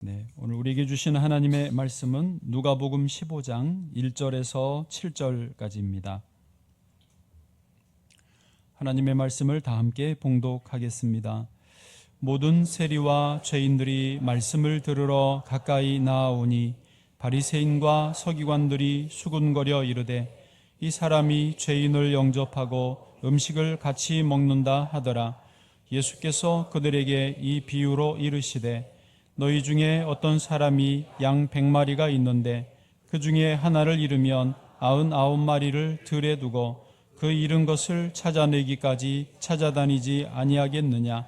네, 오늘 우리에게 주시는 하나님의 말씀은 누가복음 15장 1절에서 7절까지입니다. 하나님의 말씀을 다 함께 봉독하겠습니다. 모든 세리와 죄인들이 말씀을 들으러 가까이 나아오니 바리새인과 서기관들이 수군거려 이르되 이 사람이 죄인을 영접하고 음식을 같이 먹는다 하더라. 예수께서 그들에게 이 비유로 이르시되 너희 중에 어떤 사람이 양 100마리가 있는데 그 중에 하나를 잃으면 99마리를 들에 두고 그 잃은 것을 찾아내기까지 찾아다니지 아니하겠느냐.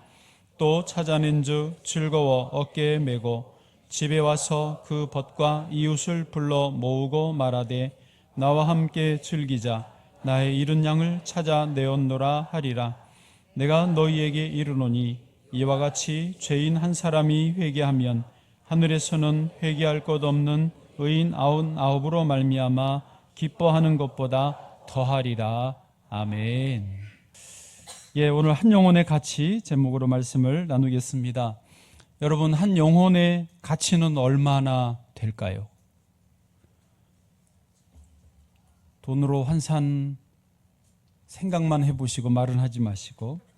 또 찾아낸즉 즐거워 어깨에 메고 집에 와서 그 벗과 이웃을 불러 모으고 말하되 나와 함께 즐기자. 나의 잃은 양을 찾아내었노라 하리라. 내가 너희에게 이르노니 이와 같이 죄인 한 사람이 회개하면 하늘에서는 회개할 것 없는 의인 99으로 말미암아 기뻐하는 것보다 더하리라. 아멘. 오늘 한 영혼의 가치 제목으로 말씀을 나누겠습니다. 여러분, 한 영혼의 가치는 얼마나 될까요? 돈으로 환산 생각만 해보시고 말은 하지 마시고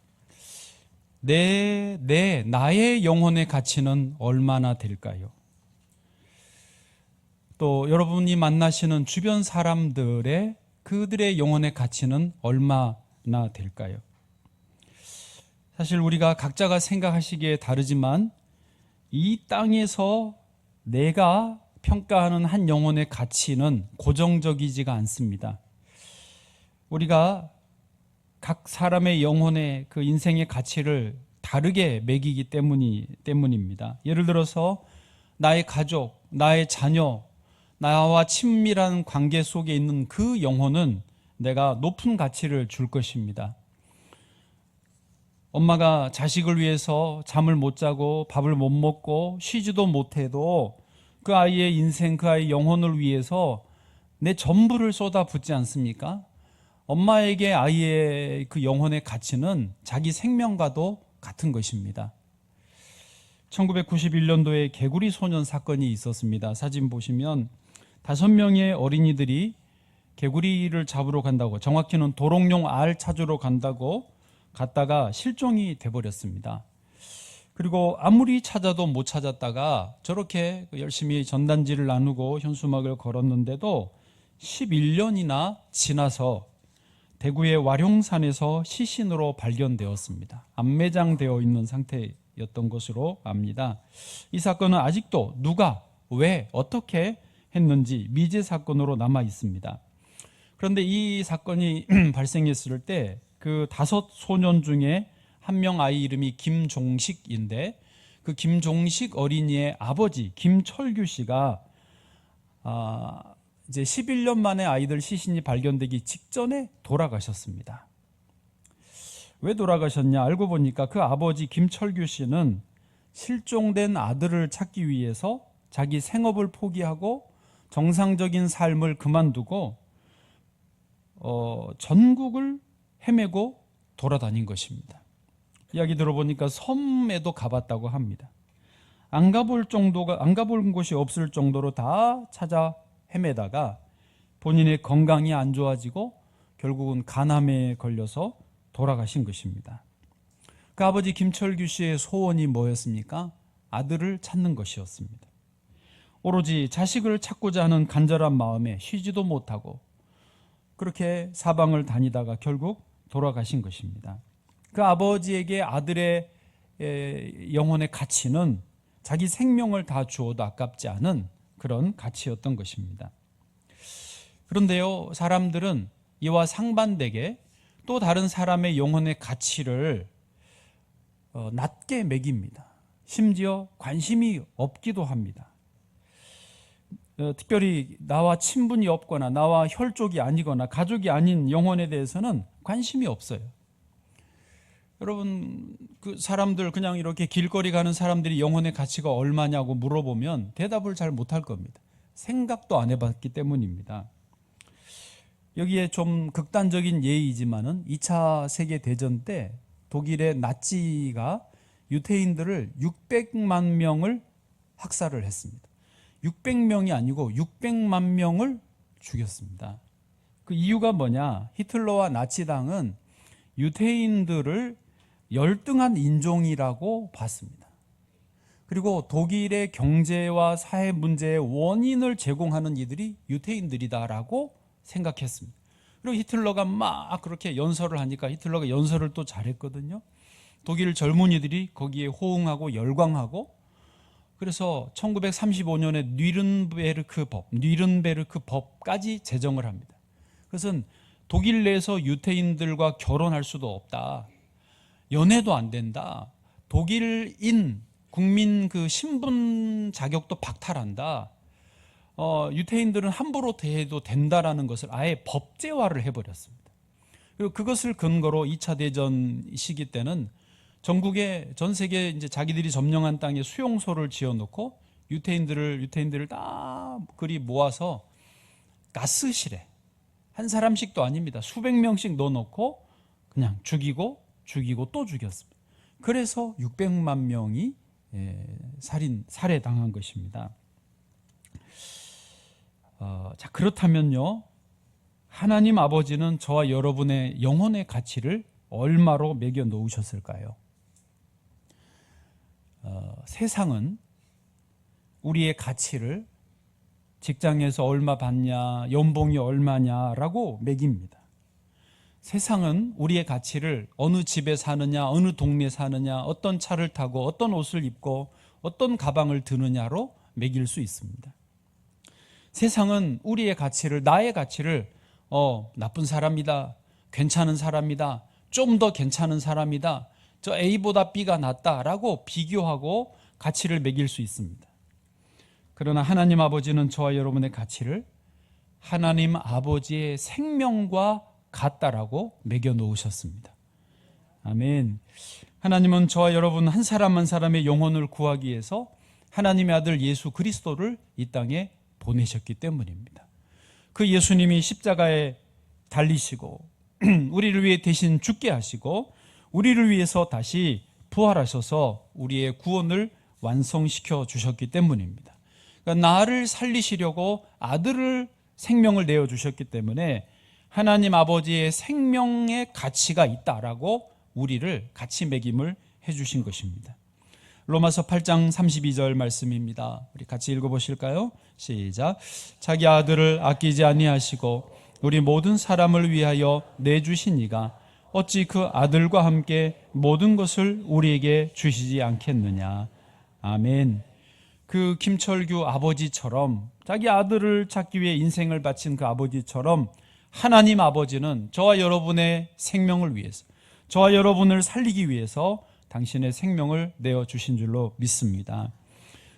나의 영혼의 가치는 얼마나 될까요? 또 여러분이 만나시는 주변 사람들의 그들의 영혼의 가치는 얼마나 될까요? 사실 우리가 각자가 생각하시기에 다르지만 이 땅에서 내가 평가하는 한 영혼의 가치는 고정적이지가 않습니다. 우리가 각 사람의 영혼의 그 인생의 가치를 다르게 매기기 때문입니다. 예를 들어서 나의 가족, 나의 자녀, 나와 친밀한 관계 속에 있는 그 영혼은 내가 높은 가치를 줄 것입니다. 엄마가 자식을 위해서 잠을 못 자고 밥을 못 먹고 쉬지도 못해도 그 아이의 인생, 그 아이의 영혼을 위해서 내 전부를 쏟아붓지 않습니까? 엄마에게 아이의 그 영혼의 가치는 자기 생명과도 같은 것입니다. 1991년도에 개구리 소년 사건이 있었습니다. 사진 보시면 5명의 어린이들이 개구리를 잡으러 간다고, 정확히는 도롱뇽 알 찾으러 간다고 갔다가 실종이 돼버렸습니다. 그리고 아무리 찾아도 못 찾았다가 저렇게 열심히 전단지를 나누고 현수막을 걸었는데도 11년이나 지나서 대구의 와룡산에서 시신으로 발견되었습니다. 안매장되어 있는 상태였던 것으로 압니다. 이 사건은 아직도 누가, 왜, 어떻게 했는지 미제 사건으로 남아 있습니다. 그런데 이 사건이 발생했을 때 그 5 소년 중에 한 명 아이 이름이 김종식인데 그 김종식 어린이의 아버지 김철규 씨가 이제 11년 만에 아이들 시신이 발견되기 직전에 돌아가셨습니다. 왜 돌아가셨냐? 알고 보니까 그 아버지 김철규 씨는 실종된 아들을 찾기 위해서 자기 생업을 포기하고 정상적인 삶을 그만두고 전국을 헤매고 돌아다닌 것입니다. 이야기 들어보니까 섬에도 가봤다고 합니다. 안 가볼 곳이 없을 정도로 다 찾아 헤매다가 본인의 건강이 안 좋아지고 결국은 간암에 걸려서 돌아가신 것입니다. 그 아버지 김철규 씨의 소원이 뭐였습니까? 아들을 찾는 것이었습니다. 오로지 자식을 찾고자 하는 간절한 마음에 쉬지도 못하고 그렇게 사방을 다니다가 결국 돌아가신 것입니다. 그 아버지에게 아들의 영혼의 가치는 자기 생명을 다 주어도 아깝지 않은 그런 가치였던 것입니다. 그런데요, 사람들은 이와 상반되게 또 다른 사람의 영혼의 가치를 낮게 매깁니다. 심지어 관심이 없기도 합니다. 특별히 나와 친분이 없거나 나와 혈족이 아니거나 가족이 아닌 영혼에 대해서는 관심이 없어요. 여러분, 그 사람들 그냥 이렇게 길거리 가는 사람들이 영혼의 가치가 얼마냐고 물어보면 대답을 잘 못할 겁니다. 생각도 안 해봤기 때문입니다. 여기에 좀 극단적인 예이지만은 2차 세계대전 때 독일의 나치가 유태인들을 600만 명을 학살을 했습니다. 600명이 아니고 600만 명을 죽였습니다. 그 이유가 뭐냐? 히틀러와 나치당은 유대인들을 열등한 인종이라고 봤습니다. 그리고 독일의 경제와 사회 문제의 원인을 제공하는 이들이 유대인들이다라고 생각했습니다. 그리고 히틀러가 막 그렇게 연설을 하니까 히틀러가 연설을 또 잘했거든요. 독일 젊은이들이 거기에 호응하고 열광하고, 그래서 1935년에 뉘른베르크 법까지 제정을 합니다. 그것은 독일 내에서 유대인들과 결혼할 수도 없다. 연애도 안 된다. 독일인 국민 그 신분 자격도 박탈한다. 유대인들은 함부로 대해도 된다라는 것을 아예 법제화를 해버렸습니다. 그리고 그것을 근거로 2차 대전 시기 때는 전국에 전 세계 이제 자기들이 점령한 땅에 수용소를 지어놓고 유태인들을 다 그리 모아서 가스실에 한 사람씩도 아닙니다. 수백 명씩 넣어놓고 그냥 죽이고 또 죽였습니다. 그래서 600만 명이 살해당한 것입니다. 자, 그렇다면요, 하나님 아버지는 저와 여러분의 영혼의 가치를 얼마로 매겨 놓으셨을까요? 세상은 우리의 가치를 직장에서 얼마 받냐, 연봉이 얼마냐라고 매깁니다. 세상은 우리의 가치를 어느 집에 사느냐, 어느 동네에 사느냐, 어떤 차를 타고 어떤 옷을 입고 어떤 가방을 드느냐로 매길 수 있습니다. 세상은 우리의 가치를, 나의 가치를 나쁜 사람이다, 괜찮은 사람이다, 좀 더 괜찮은 사람이다, 저 A보다 B가 낫다라고 비교하고 가치를 매길 수 있습니다. 그러나 하나님 아버지는 저와 여러분의 가치를 하나님 아버지의 생명과 같다라고 매겨 놓으셨습니다. 아멘. 하나님은 저와 여러분 한 사람 한 사람의 영혼을 구하기 위해서 하나님의 아들 예수 그리스도를 이 땅에 보내셨기 때문입니다. 그 예수님이 십자가에 달리시고 우리를 위해 대신 죽게 하시고 우리를 위해서 다시 부활하셔서 우리의 구원을 완성시켜 주셨기 때문입니다. 그러니까 나를 살리시려고 아들을 생명을 내어주셨기 때문에 하나님 아버지의 생명의 가치가 있다라고 우리를 가치 매김을 해주신 것입니다. 로마서 8장 32절 말씀입니다. 우리 같이 읽어보실까요? 시작. 자기 아들을 아끼지 아니하시고 우리 모든 사람을 위하여 내주신 이가 어찌 그 아들과 함께 모든 것을 우리에게 주시지 않겠느냐. 아멘. 그 김철규 아버지처럼 자기 아들을 찾기 위해 인생을 바친 그 아버지처럼 하나님 아버지는 저와 여러분의 생명을 위해서, 저와 여러분을 살리기 위해서 당신의 생명을 내어주신 줄로 믿습니다.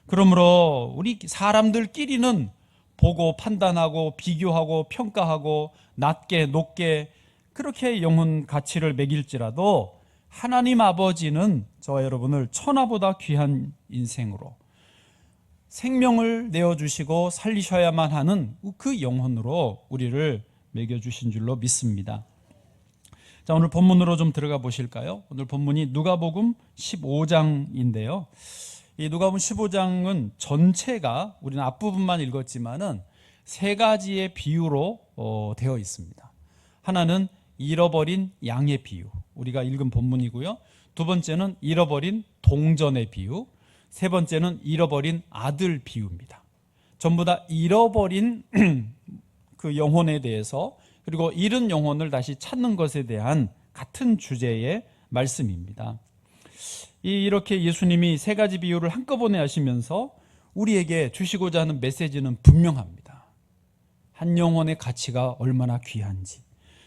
그러므로 우리 사람들끼리는 보고 판단하고 비교하고 평가하고 낮게 높게 그렇게 영혼 가치를 매길지라도 하나님 아버지는 저와 여러분을 천하보다 귀한 인생으로 생명을 내어주시고 살리셔야만 하는 그 영혼으로 우리를 매겨주신 줄로 믿습니다. 자, 오늘 본문으로 좀 들어가 보실까요? 오늘 본문이 누가복음 15장인데요. 이 누가복음 15장은 전체가 우리는 앞부분만 읽었지만은 세 가지의 비유로 되어 있습니다. 하나는 잃어버린 양의 비유, 우리가 읽은 본문이고요. 두 번째는 잃어버린 동전의 비유, 세 번째는 잃어버린 아들 비유입니다. 전부 다 잃어버린 그 영혼에 대해서, 그리고 잃은 영혼을 다시 찾는 것에 대한 같은 주제의 말씀입니다. 이렇게 예수님이 세 가지 비유를 한꺼번에 하시면서 우리에게 주시고자 하는 메시지는 분명합니다. 한 영혼의 가치가 얼마나 귀한지,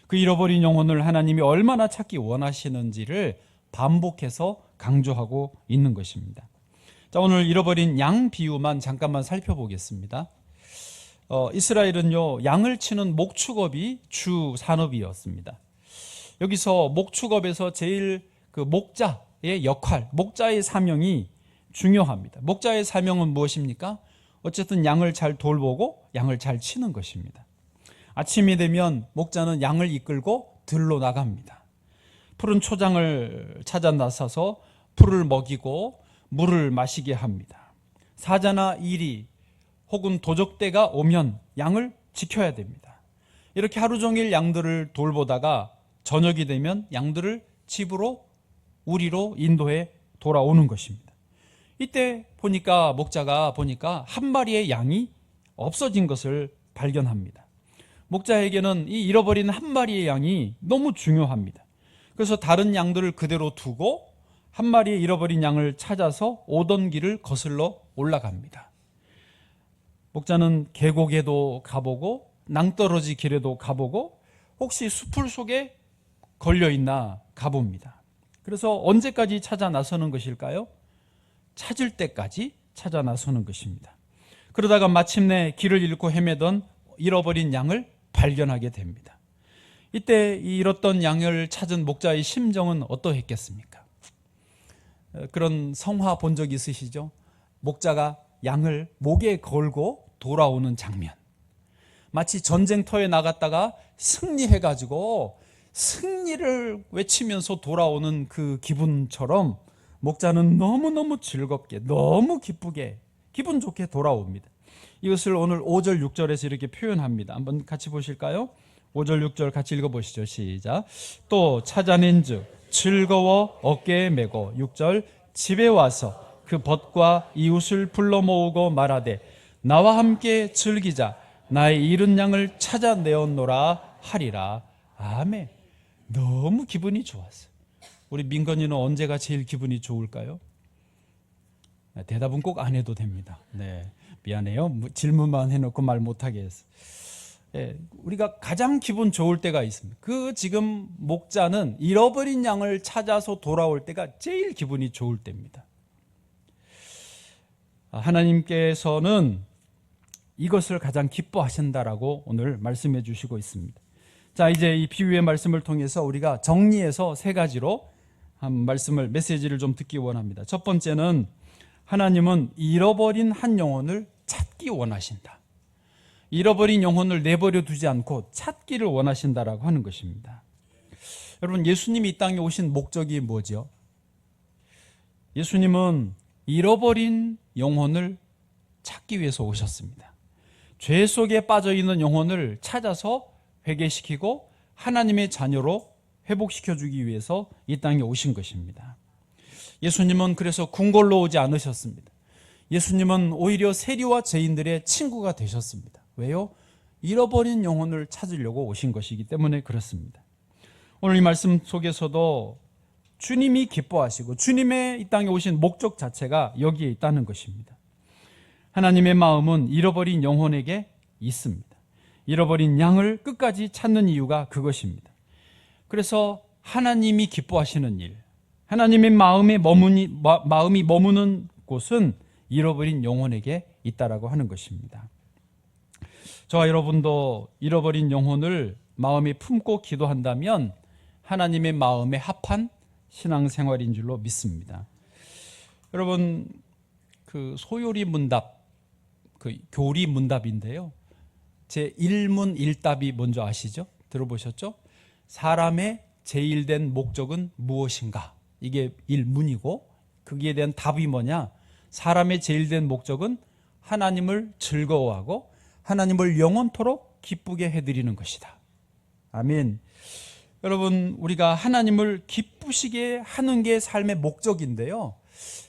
그 잃어버린 영혼을 하나님이 얼마나 찾기 원하시는지를 반복해서 강조하고 있는 것입니다. 자, 오늘 잃어버린 양 비유만 잠깐만 살펴보겠습니다. 이스라엘은요, 양을 치는 목축업이 주 산업이었습니다. 여기서 목축업에서 제일 그 목자의 역할, 목자의 사명이 중요합니다. 목자의 사명은 무엇입니까? 어쨌든 양을 잘 돌보고 양을 잘 치는 것입니다. 아침이 되면 목자는 양을 이끌고 들로 나갑니다. 푸른 초장을 찾아 나서서 풀을 먹이고 물을 마시게 합니다. 사자나 이리 혹은 도적대가 오면 양을 지켜야 됩니다. 이렇게 하루 종일 양들을 돌보다가 저녁이 되면 양들을 집으로 우리로 인도해 돌아오는 것입니다. 이때 목자가 보니까 한 마리의 양이 없어진 것을 발견합니다. 목자에게는 이 잃어버린 한 마리의 양이 너무 중요합니다. 그래서 다른 양들을 그대로 두고 한 마리의 잃어버린 양을 찾아서 오던 길을 거슬러 올라갑니다. 목자는 계곡에도 가보고 낭떠러지 길에도 가보고 혹시 수풀 속에 걸려있나 가봅니다. 그래서 언제까지 찾아 나서는 것일까요? 찾을 때까지 찾아 나서는 것입니다. 그러다가 마침내 길을 잃고 헤매던 잃어버린 양을 발견하게 됩니다. 이때 이 잃었던 양을 찾은 목자의 심정은 어떠했겠습니까? 그런 성화 본 적 있으시죠? 목자가 양을 목에 걸고 돌아오는 장면. 마치 전쟁터에 나갔다가 승리해가지고 승리를 외치면서 돌아오는 그 기분처럼 목자는 너무너무 즐겁게, 너무 기쁘게, 기분 좋게 돌아옵니다. 이것을 오늘 5절, 6절에서 이렇게 표현합니다. 한번 같이 보실까요? 5절, 6절 같이 읽어보시죠. 시작. 또 찾아낸즉 즐거워 어깨에 메고 6절 집에 와서 그 벗과 이웃을 불러 모으고 말하되 나와 함께 즐기자 나의 잃은 양을 찾아내었노라 하리라. 아멘. 너무 기분이 좋았어요. 우리 민건이는 언제가 제일 기분이 좋을까요? 대답은 꼭 안 해도 됩니다. 네, 미안해요. 질문만 해놓고 말 못하게 했어요. 우리가 가장 기분 좋을 때가 있습니다. 지금 목자는 잃어버린 양을 찾아서 돌아올 때가 제일 기분이 좋을 때입니다. 하나님께서는 이것을 가장 기뻐하신다라고 오늘 말씀해 주시고 있습니다. 자, 이제 이 비유의 말씀을 통해서 우리가 정리해서 세 가지로 한 메시지를 좀 듣기 원합니다. 첫 번째는 하나님은 잃어버린 한 영혼을 찾기 원하신다. 잃어버린 영혼을 내버려 두지 않고 찾기를 원하신다라고 하는 것입니다. 여러분, 예수님이 이 땅에 오신 목적이 뭐죠? 예수님은 잃어버린 영혼을 찾기 위해서 오셨습니다. 죄 속에 빠져 있는 영혼을 찾아서 회개시키고 하나님의 자녀로 회복시켜 주기 위해서 이 땅에 오신 것입니다. 예수님은 그래서 궁궐로 오지 않으셨습니다. 예수님은 오히려 세리와 죄인들의 친구가 되셨습니다. 왜요? 잃어버린 영혼을 찾으려고 오신 것이기 때문에 그렇습니다. 오늘 이 말씀 속에서도 주님이 기뻐하시고 주님의 이 땅에 오신 목적 자체가 여기에 있다는 것입니다. 하나님의 마음은 잃어버린 영혼에게 있습니다. 잃어버린 양을 끝까지 찾는 이유가 그것입니다. 그래서 하나님이 기뻐하시는 일, 하나님의 마음이 머무는 곳은 잃어버린 영혼에게 있다라고 하는 것입니다. 저와 여러분도 잃어버린 영혼을 마음에 품고 기도한다면 하나님의 마음에 합한 신앙생활인 줄로 믿습니다. 여러분, 그 소요리 문답, 그 교리 문답인데요. 제 1문 1답이 뭔지 아시죠? 들어보셨죠? 사람의 제일된 목적은 무엇인가? 이게 1문이고 거기에 대한 답이 뭐냐? 사람의 제일된 목적은 하나님을 즐거워하고 하나님을 영원토록 기쁘게 해드리는 것이다. 아멘. 여러분, 우리가 하나님을 기쁘시게 하는 게 삶의 목적인데요.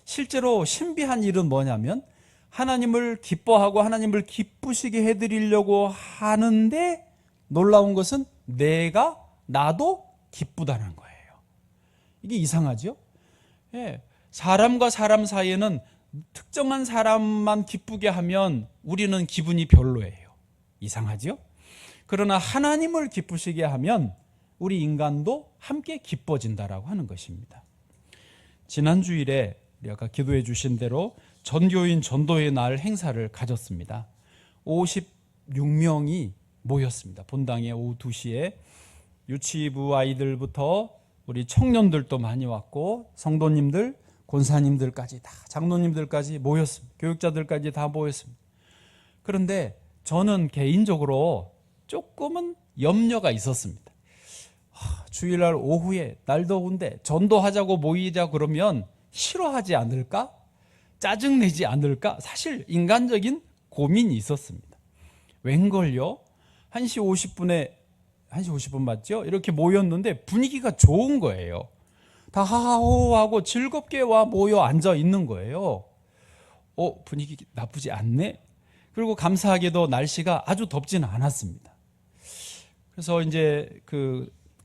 실제로 신비한 일은 뭐냐면 하나님을 기뻐하고 하나님을 기쁘시게 해드리려고 하는데 놀라운 것은 나도 기쁘다는 거예요. 이게 이상하죠? 예, 사람과 사람 사이에는 특정한 사람만 기쁘게 하면 우리는 기분이 별로예요. 이상하죠? 그러나 하나님을 기쁘시게 하면 우리 인간도 함께 기뻐진다라고 하는 것입니다. 지난 주일에 아까 기도해 주신 대로 전교인 전도의 날 행사를 가졌습니다. 56명이 모였습니다. 본당에 오후 2시에 유치부 아이들부터 우리 청년들도 많이 왔고 성도님들, 권사님들까지 다, 장로님들까지 모였습니다. 교육자들까지 다 모였습니다. 그런데 저는 개인적으로 조금은 염려가 있었습니다. 주일날 오후에 날 더운데 전도하자고 모이자 그러면 싫어하지 않을까? 짜증내지 않을까? 사실 인간적인 고민이 있었습니다. 웬걸요? 1시 50분 맞죠? 이렇게 모였는데 분위기가 좋은 거예요. 다 하하호호하고 즐겁게 모여 앉아 있는 거예요. 분위기 나쁘지 않네? 그리고 감사하게도 날씨가 아주 덥지는 않았습니다. 그래서 이제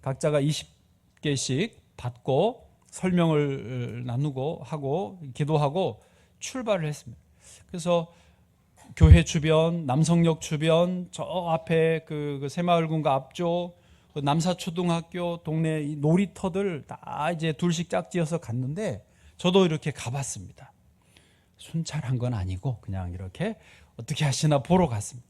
각자가 20개씩 받고 설명을 나누고 하고 기도하고 출발을 했습니다. 그래서 교회 주변, 남성역 주변, 저 앞에 그 새마을군가 앞쪽, 남사초등학교 동네 놀이터들 다 이제 둘씩 짝지어서 갔는데 저도 이렇게 가봤습니다. 순찰한 건 아니고 그냥 이렇게 어떻게 하시나 보러 갔습니다.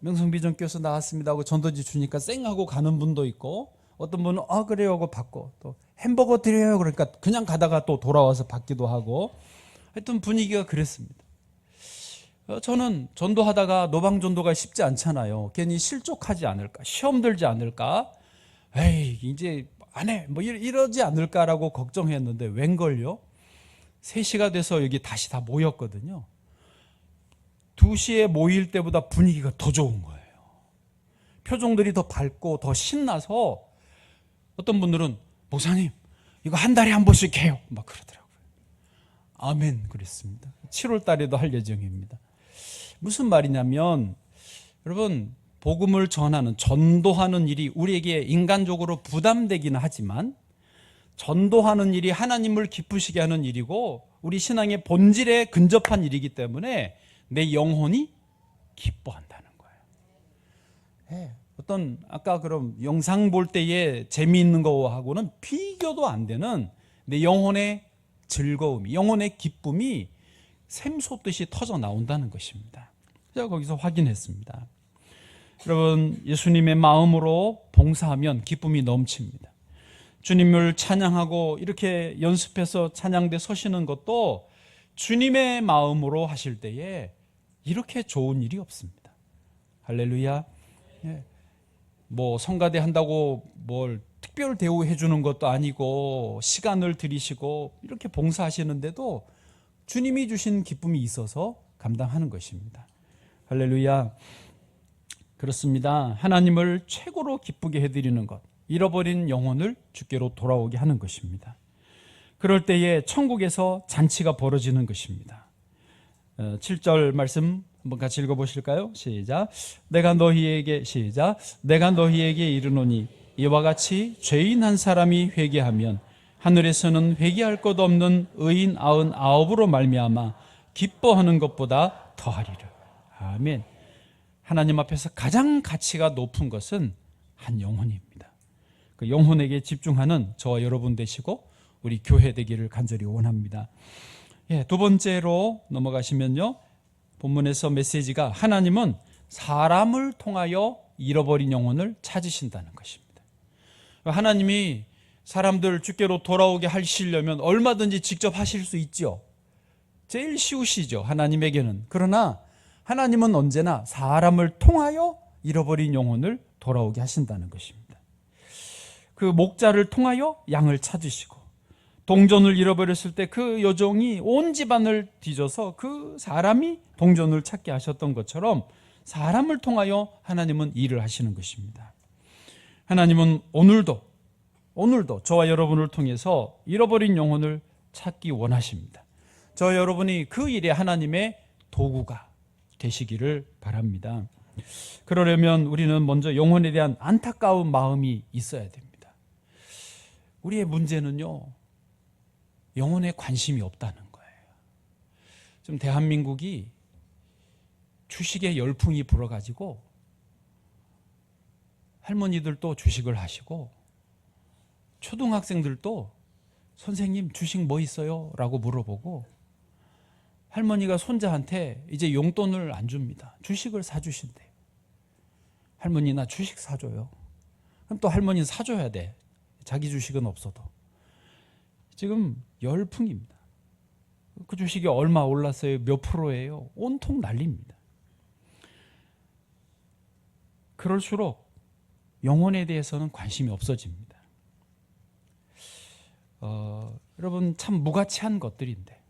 명성비전교에서 나왔습니다 하고 전도지 주니까 쌩하고 가는 분도 있고, 어떤 분은 그래요 하고 받고, 또 햄버거 드려요 그러니까 그냥 가다가 또 돌아와서 받기도 하고, 하여튼 분위기가 그랬습니다. 저는 전도하다가 노방전도가 쉽지 않잖아요. 괜히 실족하지 않을까, 시험 들지 않을까, 에이 이제 안 해 뭐 이러지 않을까라고 걱정했는데 웬걸요? 3시가 돼서 여기 다시 다 모였거든요. 2시에 모일 때보다 분위기가 더 좋은 거예요. 표정들이 더 밝고 더 신나서 어떤 분들은 목사님 이거 한 달에 한 번씩 해요 막 그러더라고요. 아멘 그랬습니다. 7월 달에도 할 예정입니다. 무슨 말이냐면, 여러분 복음을 전하는, 전도하는 일이 우리에게 인간적으로 부담되기는 하지만 전도하는 일이 하나님을 기쁘시게 하는 일이고 우리 신앙의 본질에 근접한 일이기 때문에 내 영혼이 기뻐한다는 거예요. 어떤 아까 그럼 영상 볼 때의 재미있는 거하고는 비교도 안 되는 내 영혼의 즐거움이, 영혼의 기쁨이 샘솟듯이 터져 나온다는 것입니다. 제가 거기서 확인했습니다. 여러분, 예수님의 마음으로 봉사하면 기쁨이 넘칩니다. 주님을 찬양하고 이렇게 연습해서 찬양대 서시는 것도 주님의 마음으로 하실 때에 이렇게 좋은 일이 없습니다. 할렐루야. 뭐 성가대 한다고 뭘 특별 대우해 주는 것도 아니고 시간을 들이시고 이렇게 봉사하시는데도 주님이 주신 기쁨이 있어서 감당하는 것입니다. 할렐루야. 그렇습니다. 하나님을 최고로 기쁘게 해드리는 것, 잃어버린 영혼을 주께로 돌아오게 하는 것입니다. 그럴 때에 천국에서 잔치가 벌어지는 것입니다. 7절 말씀 한번 같이 읽어보실까요? 시작. 내가 너희에게 이르노니 이와 같이 죄인 한 사람이 회개하면 하늘에서는 회개할 것 없는 의인 99으로 말미암아 기뻐하는 것보다 더하리라. 아멘. 하나님 앞에서 가장 가치가 높은 것은 한 영혼입니다. 그 영혼에게 집중하는 저와 여러분 되시고 우리 교회 되기를 간절히 원합니다. 두 번째로 넘어가시면요, 본문에서 메시지가 하나님은 사람을 통하여 잃어버린 영혼을 찾으신다는 것입니다. 하나님이 사람들 주께로 돌아오게 하시려면 얼마든지 직접 하실 수 있죠. 제일 쉬우시죠, 하나님에게는. 그러나 하나님은 언제나 사람을 통하여 잃어버린 영혼을 돌아오게 하신다는 것입니다. 그 목자를 통하여 양을 찾으시고, 동전을 잃어버렸을 때 그 여종이 온 집안을 뒤져서 그 사람이 동전을 찾게 하셨던 것처럼 사람을 통하여 하나님은 일을 하시는 것입니다. 하나님은 오늘도 저와 여러분을 통해서 잃어버린 영혼을 찾기 원하십니다. 저와 여러분이 그 일에 하나님의 도구가 되시기를 바랍니다. 그러려면 우리는 먼저 영혼에 대한 안타까운 마음이 있어야 됩니다. 우리의 문제는요, 영혼에 관심이 없다는 거예요. 지금 대한민국이 주식에 열풍이 불어가지고 할머니들도 주식을 하시고 초등학생들도 선생님 주식 뭐 있어요? 라고 물어보고, 할머니가 손자한테 이제 용돈을 안 줍니다. 주식을 사주신대요. 할머니 나 주식 사줘요. 그럼 또 할머니는 사줘야 돼. 자기 주식은 없어도. 지금 열풍입니다. 그 주식이 얼마 올랐어요? 몇 프로예요? 온통 난립니다. 그럴수록 영혼에 대해서는 관심이 없어집니다. 여러분 참 무가치한 것들인데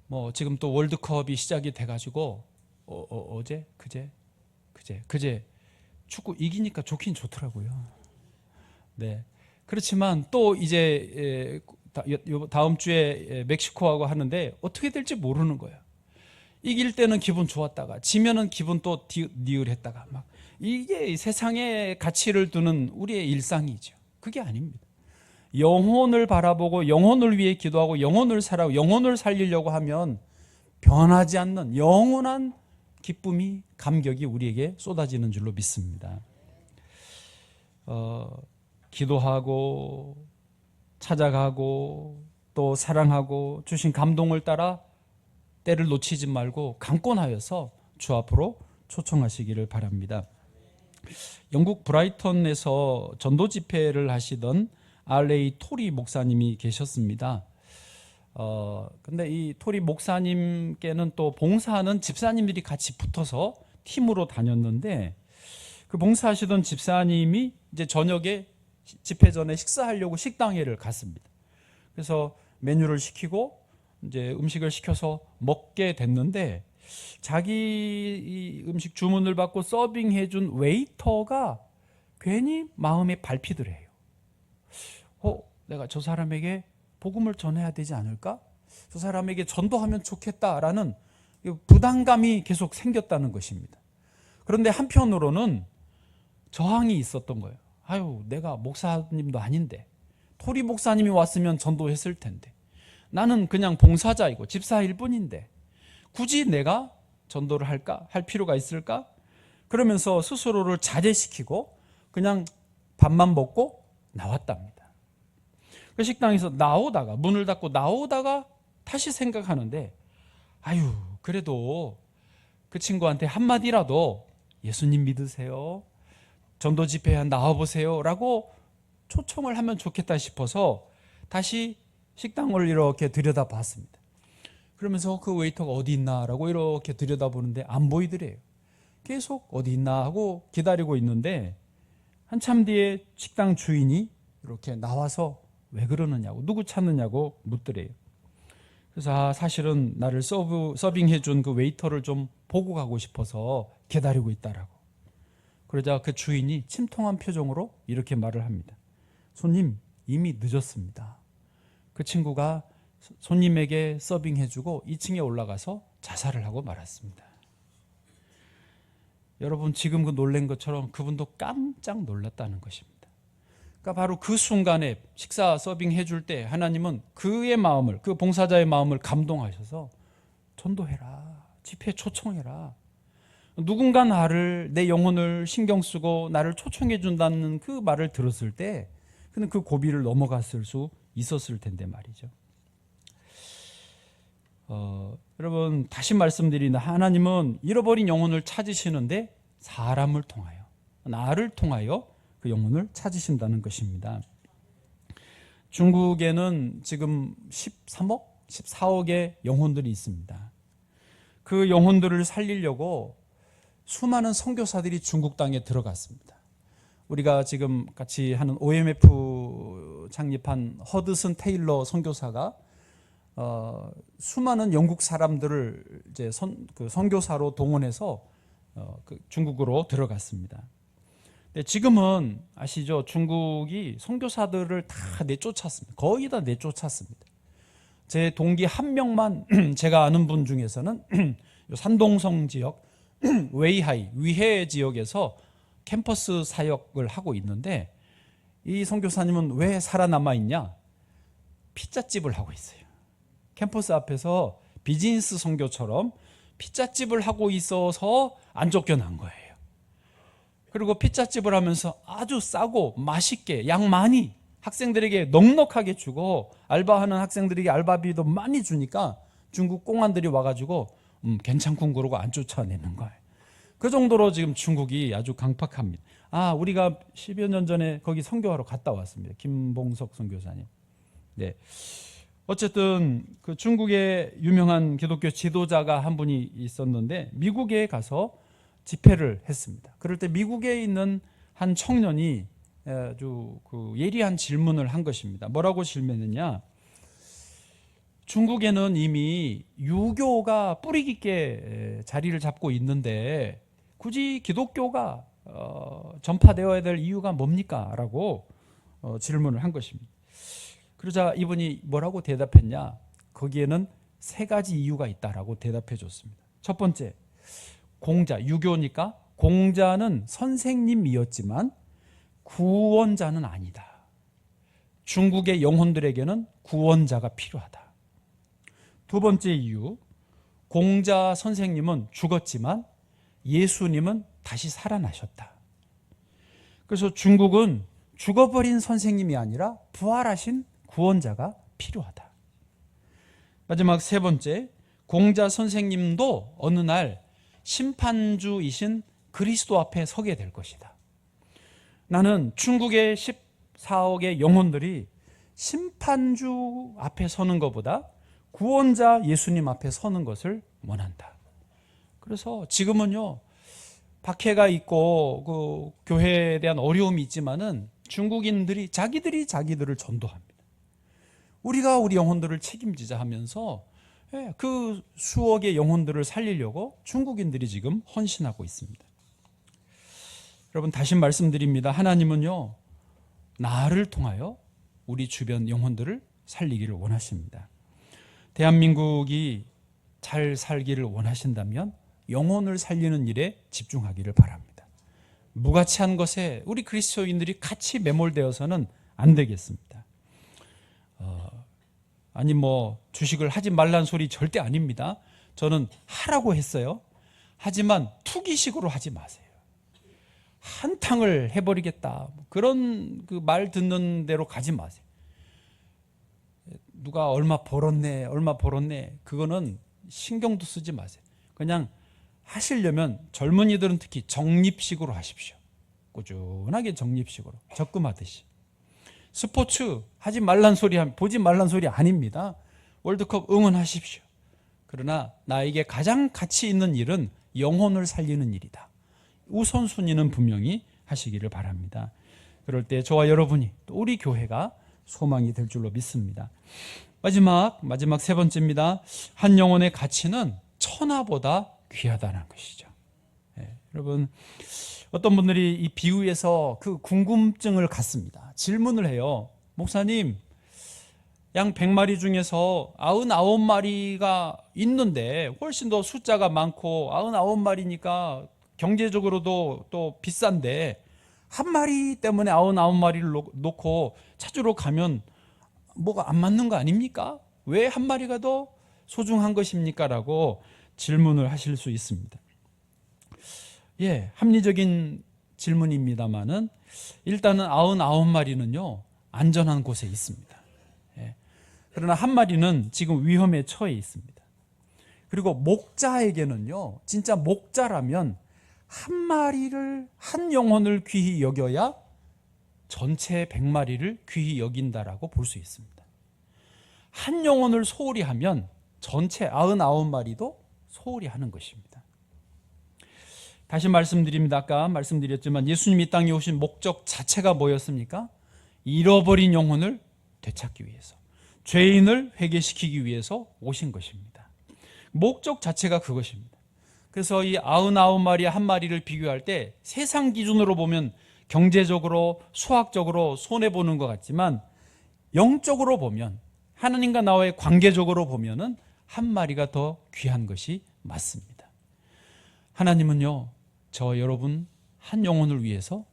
뭐 지금 또 월드컵이 시작이 돼가지고 어제 그제 축구 이기니까 좋긴 좋더라고요. 네. 그렇지만 또 이제 다음 주에 멕시코하고 하는데 어떻게 될지 모르는 거예요. 이길 때는 기분 좋았다가 지면은 기분 또 니을했다가 막 이게 세상의 가치를 두는 우리의 일상이죠. 그게 아닙니다. 영혼을 바라보고 영혼을 위해 기도하고 영혼을 살아고 영혼을 살리려고 하면 변하지 않는 영원한 기쁨이 감격이 우리에게 쏟아지는 줄로 믿습니다. 기도하고 찾아가고 또 사랑하고 주신 감동을 따라 때를 놓치지 말고 강권하여서 주 앞으로 초청하시기를 바랍니다. 영국 브라이턴에서 전도 집회를 하시던 R.A. 토리 목사님이 계셨습니다. 근데 이 토리 목사님께는 또 봉사하는 집사님들이 같이 붙어서 팀으로 다녔는데 그 봉사하시던 집사님이 이제 저녁에 집회 전에 식사하려고 식당에를 갔습니다. 그래서 메뉴를 시키고 이제 음식을 시켜서 먹게 됐는데 자기 음식 주문을 받고 서빙해준 웨이터가 괜히 마음에 밟히더래요. 내가 저 사람에게 복음을 전해야 되지 않을까? 저 사람에게 전도하면 좋겠다라는 부담감이 계속 생겼다는 것입니다. 그런데 한편으로는 저항이 있었던 거예요. 내가 목사님도 아닌데 토리 목사님이 왔으면 전도했을 텐데 나는 그냥 봉사자이고 집사일 뿐인데 굳이 내가 전도를 할 필요가 있을까? 그러면서 스스로를 자제시키고 그냥 밥만 먹고 나왔답니다. 그 식당에서 나오다가 문을 닫고 나오다가 다시 생각하는데 그래도 그 친구한테 한마디라도 예수님 믿으세요? 전도 집회에 나와보세요 라고 초청을 하면 좋겠다 싶어서 다시 식당을 이렇게 들여다봤습니다. 그러면서 그 웨이터가 어디 있나 라고 이렇게 들여다보는데 안 보이더래요. 계속 어디 있나 하고 기다리고 있는데 한참 뒤에 식당 주인이 이렇게 나와서 왜 그러느냐고 누구 찾느냐고 묻더래요. 그래서 사실은 나를 서빙해준 그 웨이터를 좀 보고 가고 싶어서 기다리고 있다라고. 그러자 그 주인이 침통한 표정으로 이렇게 말을 합니다. 손님 이미 늦었습니다. 그 친구가 손님에게 서빙해주고 2층에 올라가서 자살을 하고 말았습니다. 여러분 지금 그 놀란 것처럼 그분도 깜짝 놀랐다는 것입니다. 그러니까 바로 그 순간에 식사 서빙 해줄 때 하나님은 그의 마음을, 그 봉사자의 마음을 감동하셔서 전도해라, 집회에 초청해라. 누군가 내 영혼을 신경 쓰고 나를 초청해 준다는 그 말을 들었을 때 그는 그 고비를 넘어갔을 수 있었을 텐데 말이죠. 여러분 다시 말씀드리는 하나님은 잃어버린 영혼을 찾으시는데 사람을 통하여, 나를 통하여 그 영혼을 찾으신다는 것입니다. 중국에는 지금 13억, 14억의 영혼들이 있습니다. 그 영혼들을 살리려고 수많은 선교사들이 중국 땅에 들어갔습니다. 우리가 지금 같이 하는 OMF 창립한 허드슨 테일러 선교사가 수많은 영국 사람들을 이제 선교사로 동원해서 중국으로 들어갔습니다. 근데 지금은 아시죠? 중국이 선교사들을 다 내쫓았습니다. 거의 다 내쫓았습니다. 제 동기 한 명만 제가 아는 분 중에서는 산동성 지역 위해 지역에서 캠퍼스 사역을 하고 있는데 이 선교사님은 왜 살아남아 있냐? 피자집을 하고 있어요. 캠퍼스 앞에서 비즈니스 선교처럼 피자집을 하고 있어서 안 쫓겨난 거예요. 그리고 피자집을 하면서 아주 싸고 맛있게 양 많이 학생들에게 넉넉하게 주고 알바하는 학생들에게 알바비도 많이 주니까 중국 공안들이 와가지고 괜찮군 그러고 안 쫓아내는 거예요. 그 정도로 지금 중국이 아주 강팍합니다. 우리가 10여 년 전에 거기 선교하러 갔다 왔습니다. 김봉석 선교사님. 네. 어쨌든 그 중국의 유명한 기독교 지도자가 한 분이 있었는데 미국에 가서 집회를 했습니다. 그럴 때 미국에 있는 한 청년이 아주 그 예리한 질문을 한 것입니다. 뭐라고 질문했냐? 중국에는 이미 유교가 뿌리 깊게 자리를 잡고 있는데 굳이 기독교가 전파되어야 될 이유가 뭡니까? 라고 질문을 한 것입니다. 그러자 이분이 뭐라고 대답했냐? 거기에는 세 가지 이유가 있다라고 대답해 줬습니다. 첫 번째, 공자, 유교니까 공자는 선생님이었지만 구원자는 아니다. 중국의 영혼들에게는 구원자가 필요하다. 두 번째 이유, 공자 선생님은 죽었지만 예수님은 다시 살아나셨다. 그래서 중국은 죽어버린 선생님이 아니라 부활하신 구원자가 필요하다. 마지막 세 번째, 공자 선생님도 어느 날 심판주이신 그리스도 앞에 서게 될 것이다. 나는 중국의 14억의 영혼들이 심판주 앞에 서는 것보다 구원자 예수님 앞에 서는 것을 원한다. 그래서 지금은요, 박해가 있고 그 교회에 대한 어려움이 있지만은 중국인들이 자기들을 전도합니다. 우리가 우리 영혼들을 책임지자 하면서 그 수억의 영혼들을 살리려고 중국인들이 지금 헌신하고 있습니다. 여러분, 다시 말씀드립니다. 하나님은요, 나를 통하여 우리 주변 영혼들을 살리기를 원하십니다. 대한민국이 잘 살기를 원하신다면 영혼을 살리는 일에 집중하기를 바랍니다. 무가치한 것에 우리 그리스도인들이 같이 매몰되어서는 안 되겠습니다. 아니 주식을 하지 말란 소리 절대 아닙니다. 저는 하라고 했어요. 하지만 투기식으로 하지 마세요. 한탕을 해버리겠다, 그런 그 말 듣는 대로 가지 마세요. 누가 얼마 벌었네 그거는 신경도 쓰지 마세요. 그냥 하시려면 젊은이들은 특히 적립식으로 하십시오. 꾸준하게 적립식으로 적금하듯이. 스포츠 하지 말란 소리, 보지 말란 소리 아닙니다. 월드컵 응원하십시오. 그러나 나에게 가장 가치 있는 일은 영혼을 살리는 일이다. 우선순위는 분명히 하시기를 바랍니다. 그럴 때 저와 여러분이, 또 우리 교회가 소망이 될 줄로 믿습니다. 마지막 세 번째입니다. 한 영혼의 가치는 천하보다 귀하다는 것이죠. 여러분, 어떤 분들이 이 비유에서 그 궁금증을 갖습니다. 질문을 해요. 목사님, 양 100마리 중에서 99마리가 있는데 훨씬 더 숫자가 많고 99마리니까 경제적으로도 또 비싼데 한 마리 때문에 99마리를 놓고 찾으러 가면 뭐가 안 맞는 거 아닙니까? 왜 한 마리가 더 소중한 것입니까? 라고 질문을 하실 수 있습니다. 합리적인 질문입니다만은 일단은 99마리는요 안전한 곳에 있습니다. 그러나 한 마리는 지금 위험에 처해 있습니다. 그리고 목자에게는요, 진짜 목자라면 한 마리를, 한 영혼을 귀히 여겨야 전체 100마리를 귀히 여긴다라고 볼 수 있습니다. 한 영혼을 소홀히 하면 전체 99마리도 소홀히 하는 것입니다. 다시 말씀드립니다. 아까 말씀드렸지만 예수님이 이 땅에 오신 목적 자체가 뭐였습니까? 잃어버린 영혼을 되찾기 위해서, 죄인을 회개시키기 위해서 오신 것입니다. 목적 자체가 그것입니다. 그래서 이 99마리 한 마리를 비교할 때 세상 기준으로 보면 경제적으로, 수학적으로 손해보는 것 같지만 영적으로 보면, 하나님과 나와의 관계적으로 보면은 한 마리가 더 귀한 것이 맞습니다. 하나님은요, 저 여러분 한 영혼을 위해서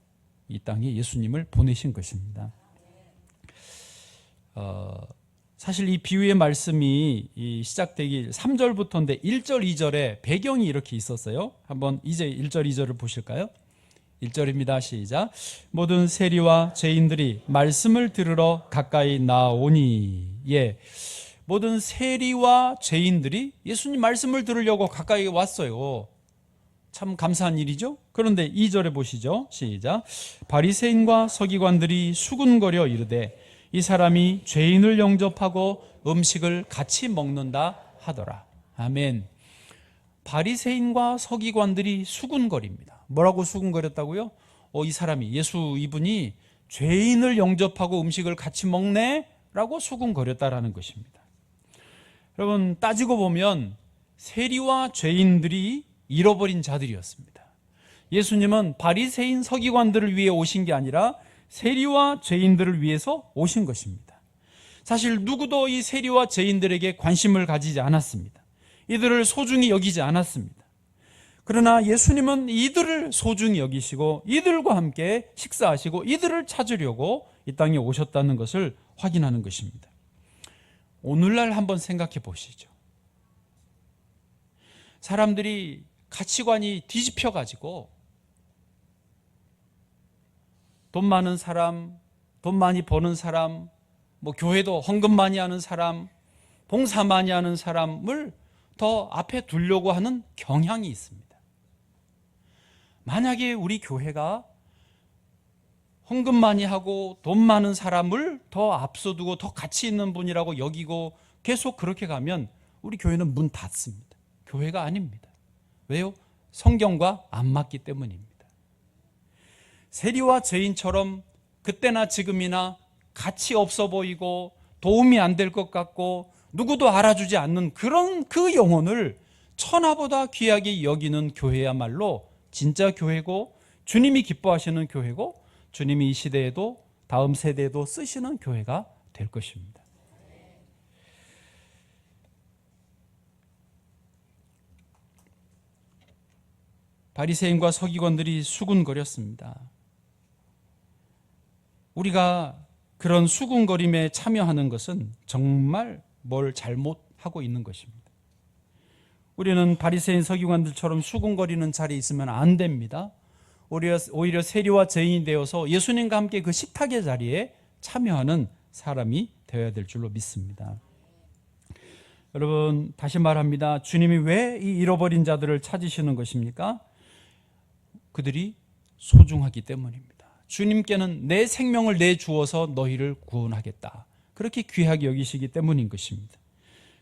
이 땅에 예수님을 보내신 것입니다. 사실 이 비유의 말씀이 시작되기 3절부터인데 1절, 2절에 배경이 이렇게 있었어요. 한번 이제 1절, 2절을 보실까요? 1절입니다. 시작. 모든 세리와 죄인들이 말씀을 들으러 가까이 나오니. 모든 세리와 죄인들이 예수님 말씀을 들으려고 가까이 왔어요. 참 감사한 일이죠. 그런데 2절에 보시죠. 시작. 바리새인과 서기관들이 수군거려 이르되 이 사람이 죄인을 영접하고 음식을 같이 먹는다 하더라. 아멘. 바리새인과 서기관들이 수군거립니다. 뭐라고 수군거렸다고요? 이 사람이, 이분이 죄인을 영접하고 음식을 같이 먹네? 라고 수군거렸다라는 것입니다. 여러분, 따지고 보면 세리와 죄인들이 잃어버린 자들이었습니다. 예수님은 바리새인 서기관들을 위해 오신 게 아니라 세리와 죄인들을 위해서 오신 것입니다. 사실 누구도 이 세리와 죄인들에게 관심을 가지지 않았습니다. 이들을 소중히 여기지 않았습니다. 그러나 예수님은 이들을 소중히 여기시고 이들과 함께 식사하시고 이들을 찾으려고 이 땅에 오셨다는 것을 확인하는 것입니다. 오늘날 한번 생각해 보시죠. 사람들이 가치관이 뒤집혀 가지고 돈 많은 사람, 돈 많이 버는 사람, 교회도 헌금 많이 하는 사람, 봉사 많이 하는 사람을 더 앞에 두려고 하는 경향이 있습니다. 만약에 우리 교회가 헌금 많이 하고 돈 많은 사람을 더 앞서두고 더 가치 있는 분이라고 여기고 계속 그렇게 가면 우리 교회는 문 닫습니다. 교회가 아닙니다. 왜요? 성경과 안 맞기 때문입니다. 세리와 죄인처럼 그때나 지금이나 가치 없어 보이고 도움이 안 될 것 같고 누구도 알아주지 않는 그런 그 영혼을 천하보다 귀하게 여기는 교회야말로 진짜 교회고 주님이 기뻐하시는 교회고 주님이 이 시대에도 다음 세대에도 쓰시는 교회가 될 것입니다. 바리새인과 서기관들이 수군거렸습니다. 우리가 그런 수군거림에 참여하는 것은 정말 뭘 잘못하고 있는 것입니다. 우리는 바리새인 서기관들처럼 수군거리는 자리에 있으면 안 됩니다. 오히려 세리와 죄인이 되어서 예수님과 함께 그 식탁의 자리에 참여하는 사람이 되어야 될 줄로 믿습니다. 여러분, 다시 말합니다. 주님이 왜 이 잃어버린 자들을 찾으시는 것입니까? 그들이 소중하기 때문입니다. 주님께는 내 생명을 내주어서 너희를 구원하겠다. 그렇게 귀하게 여기시기 때문인 것입니다.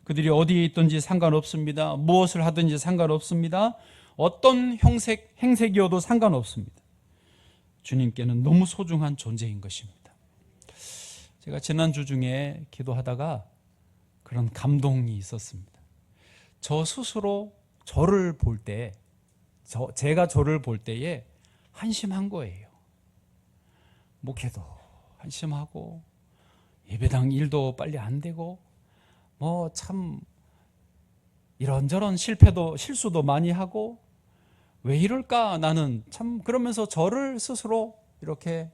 그들이 어디에 있든지 상관없습니다. 무엇을 하든지 상관없습니다. 어떤 행색이어도 상관없습니다. 주님께는 너무 소중한 존재인 것입니다. 제가 지난주 중에 기도하다가 그런 감동이 있었습니다. 저 스스로 저를 볼 때, 제가 저를 볼 때에 한심한 거예요. 목회도 한심하고 예배당 일도 빨리 안 되고 참 이런저런 실수도 많이 하고 왜 이럴까 나는 참 그러면서 저를 스스로 이렇게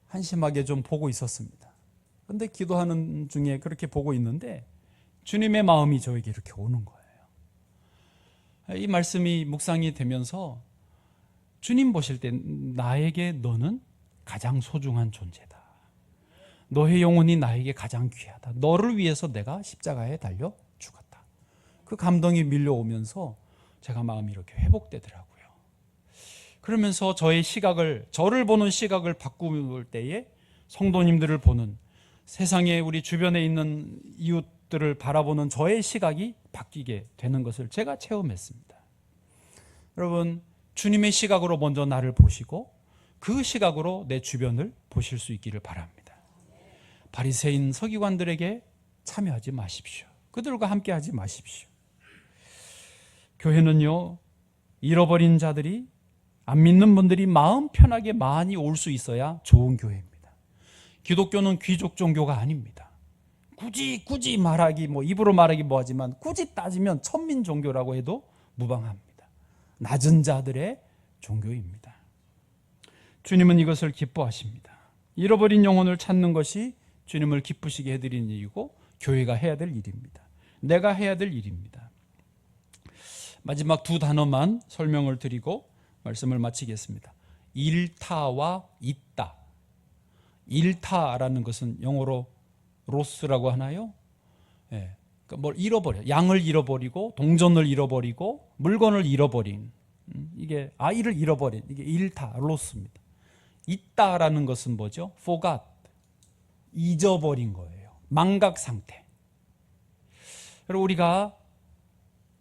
한심하게 좀 보고 있었습니다. 그런데 기도하는 중에 그렇게 보고 있는데 주님의 마음이 저에게 이렇게 오는 거예요. 이 말씀이 묵상이 되면서 주님 보실 때 나에게 너는 가장 소중한 존재다. 너의 영혼이 나에게 가장 귀하다. 너를 위해서 내가 십자가에 달려 죽었다. 그 감동이 밀려오면서 제가 마음이 이렇게 회복되더라고요. 그러면서 저를 보는 시각을 바꾸을 때에 성도님들을 보는 세상에 우리 주변에 있는 이웃들을 바라보는 저의 시각이 바뀌게 되는 것을 제가 체험했습니다. 여러분, 주님의 시각으로 먼저 나를 보시고 그 시각으로 내 주변을 보실 수 있기를 바랍니다. 바리새인 서기관들에게 참여하지 마십시오. 그들과 함께 하지 마십시오. 교회는요, 잃어버린 자들이, 안 믿는 분들이 마음 편하게 많이 올 수 있어야 좋은 교회입니다. 기독교는 귀족 종교가 아닙니다. 굳이 말하기 입으로 말하기 뭐하지만 굳이 따지면 천민 종교라고 해도 무방합니다. 낮은 자들의 종교입니다. 주님은 이것을 기뻐하십니다. 잃어버린 영혼을 찾는 것이 주님을 기쁘시게 해드리는 일이고 교회가 해야 될 일입니다. 내가 해야 될 일입니다. 마지막 두 단어만 설명을 드리고 말씀을 마치겠습니다. 일타와 있다. 일타라는 것은 영어로 로스라고 하나요? 예, 그러니까 뭘 잃어버려. 양을 잃어버리고 동전을 잃어버리고 물건을 잃어버린, 이게 아이를 잃어버린, 이게 일타, 로스입니다. 있다라는 것은 뭐죠? forgot, 잊어버린 거예요. 망각 상태. 그리고 우리가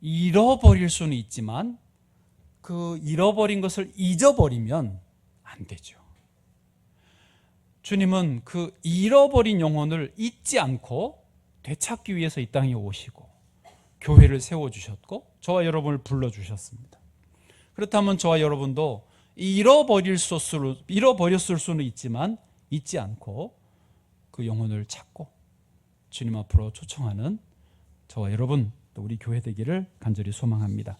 잃어버릴 수는 있지만 그 잃어버린 것을 잊어버리면 안 되죠. 주님은 그 잃어버린 영혼을 잊지 않고 되찾기 위해서 이 땅에 오시고 교회를 세워주셨고 저와 여러분을 불러주셨습니다. 그렇다면 저와 여러분도 잃어버렸을 수는 있지만 잊지 않고 그 영혼을 찾고 주님 앞으로 초청하는 저와 여러분 또 우리 교회 되기를 간절히 소망합니다.